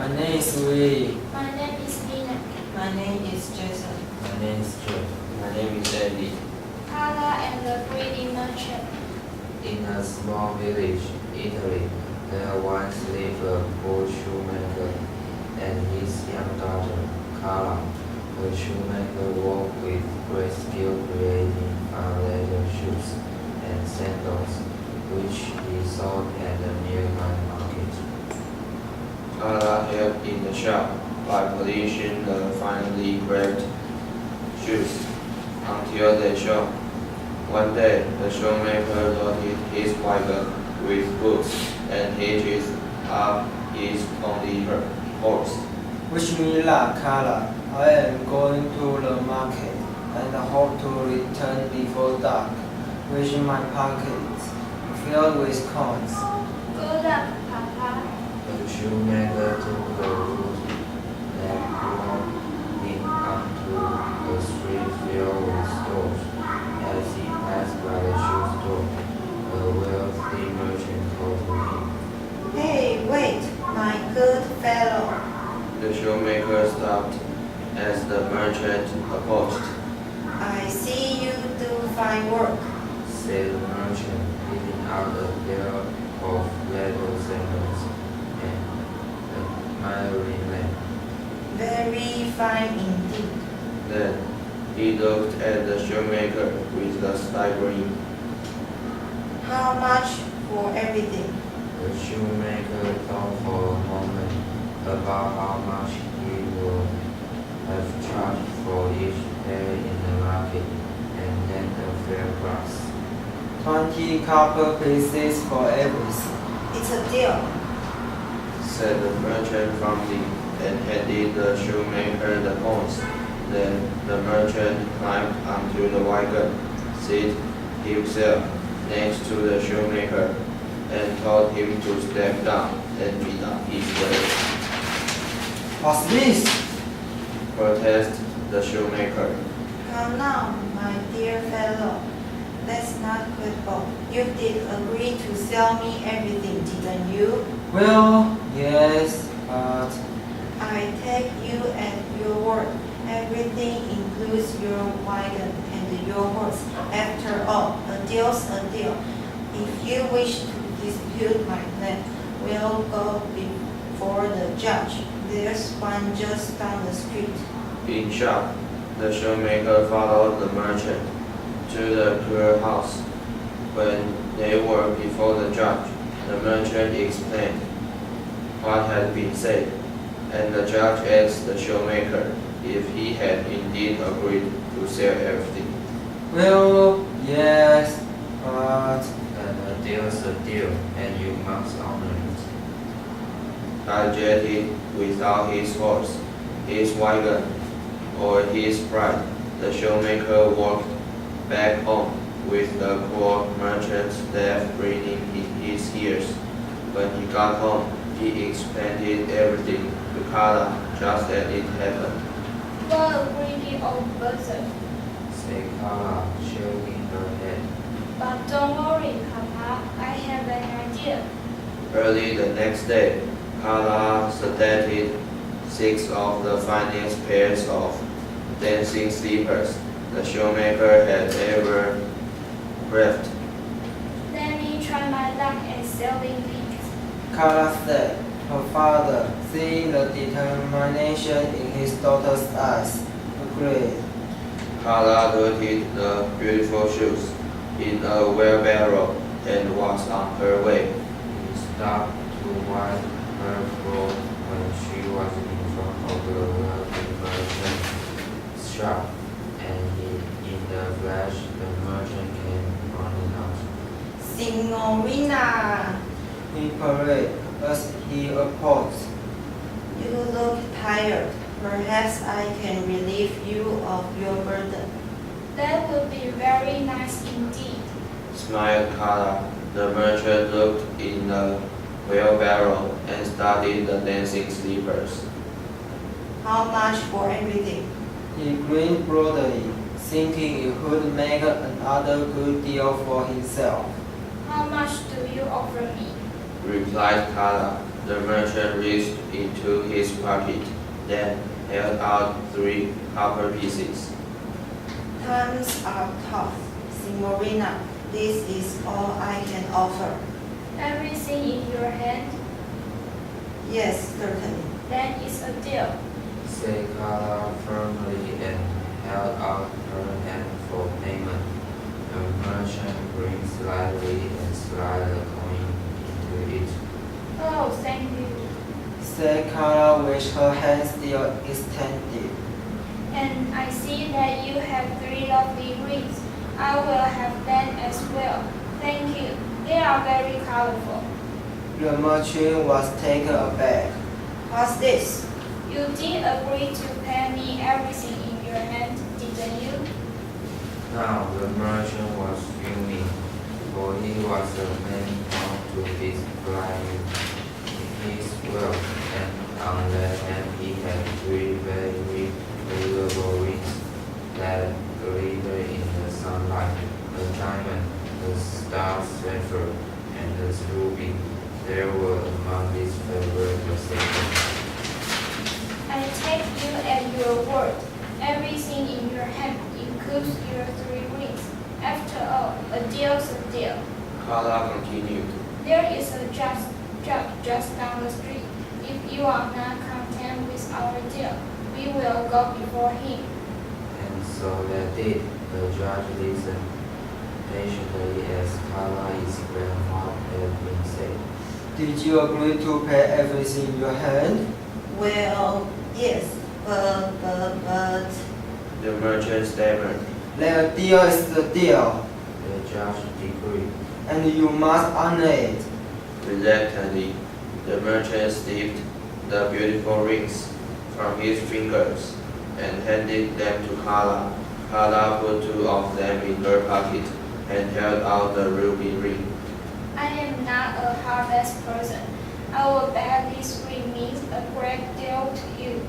My name is Willie. My name is Nina. My name is Jason. My name is Joe. My name is Eddie. Cala and the breeding merchant. In a small village, Italy, there once lived a poor shoemaker and his young daughter, Cala. The shoemaker worked with great skill creating fine leather shoes and sandals, which he sold at a nearby market. Cala helped in the shop by polishing the finely graved shoes until they shone. One day, the shoemaker loaded his wagon with goods and hitched up his only horse. Wish me luck, Cala. I am going to the market and hope to return before dark, with my pockets filled with coins. Good luck, Papa. The shoemaker took the road that led onto the street filled with stores. As he passed by the shoe store, a wealthy merchant called to him. Hey, wait, my good fellow. The shoemaker stopped as the merchant approached. I see you do fine work. Said the merchant, picking out a pair of leather sandals and admiring them. Very fine indeed. Then he looked at the shoemaker with a staggering. How much for everything? The shoemaker thought for a moment about how much he would have charged for each pair in the market and then a fair price. 20 copper pieces for everything. It's a deal. Said the merchant promptly and handed the shoemaker the coins. Then the merchant climbed onto the wagon, seated himself next to the shoemaker, and told him to step down and beat up his way. What's this? Protested the shoemaker. Come now, my dear fellow. That's not credible. You did agree to sell me everything, didn't you? Well, yes, but I take you at your word. Everything includes your wagon and your horse. After all, a deal's a deal. If you wish to dispute my plan, we'll go before the judge. There's one just down the street. In shock, the shoemaker followed the merchant to the cruel house. When they were before the judge, the merchant explained what had been said, and the judge asked the shoemaker if he had indeed agreed to sell everything. well, yes, but And a deal's a deal, and you must honor it. Agitated without his horse, his wagon, or his bride, the shoemaker walked back home with the poor merchant's death ringing in his ears. When he got home, he explained everything to Cala just as it happened. What a greedy old buzzard. Said Cala, shaking her head. But don't worry, Papa. I have an idea. Early the next day, Cala selected 6 of the finest pairs of dancing slippers the shoemaker had ever crafted. Let me try my luck at selling these. Cala said. Her father, seeing the determination in his daughter's eyes, agreed. Cala loaded the beautiful shoes in a wheelbarrow and was on her way. He stopped to wipe her floor when she was in front of the wealthy merchant's shop, and in the flash the merchant came running out. Signorina, He parried as he approached. you look tired. Perhaps I can relieve you of your burden. That would be very nice indeed. Smiled Cala. The merchant looked in the wheelbarrow and studied the dancing slippers. How much for everything? He grinned broadly, thinking it would make another good deal for himself. How much do you offer me? Replied Cala. The merchant reached into his pocket, then held out 3 copper pieces. Times are tough, Signorina. This is all I can offer. Everything in your hand, Yes, certainly. then it's a deal. Said Cala firmly and held out her hand for payment. The merchant blinked slightly and slid a coin into it. Oh, thank you. said Cala with her hand still extended. And I see that you have 3 lovely rings. I will have them as well. Thank you. They are very colorful. The merchant was taken aback. What's this? You did agree to pay me everything in your hand, didn't you? Now the merchant was fuming, for he was a man bound to his client. His wealth, and on the hand he had 3 very valuable rings that glittered in the sunlight: the diamond, the star sapphire, and the ruby. There were among his favorite possessions. I take you at your word. Everything in your hand includes your 3 rings. After all, a deal's a deal. Cala continued. There is a judge just down the street. If you are not content with our deal, we will go before him. And so they did. The judge listened patiently as Cala explained what had been said. Did you agree to pay everything in your hand? Well, yes, but The merchant stammered. Then a deal is a deal, The judge decreed. and you must honor it. Reluctantly, the merchant slipped the beautiful rings from his fingers and handed them to Cala. Cala put 2 of them in her pocket and held out the ruby ring. I am not a heartless person. I will bet this ring means a great deal to you.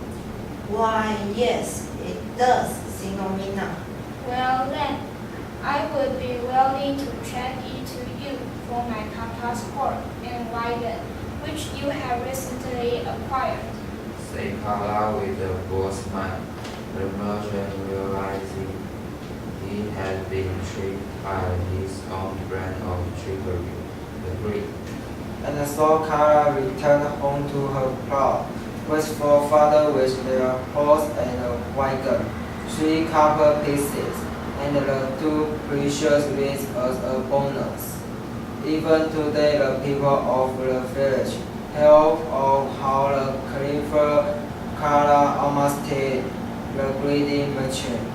why, yes, it does, Signorina. Well then, I would be willing to trade it to you for my papa's horse and wagon, which you have recently acquired. Said Cala with a bold smile. The merchant realizing he had been tricked by his own brand of trickery, agreed. And so Cala returned home to her plow, with forefather with their horse and a wagon, 3 copper pieces, and the 2 precious rings as a bonus. Even today, the people of the village tell of how the clever Cala almost the greedy merchant.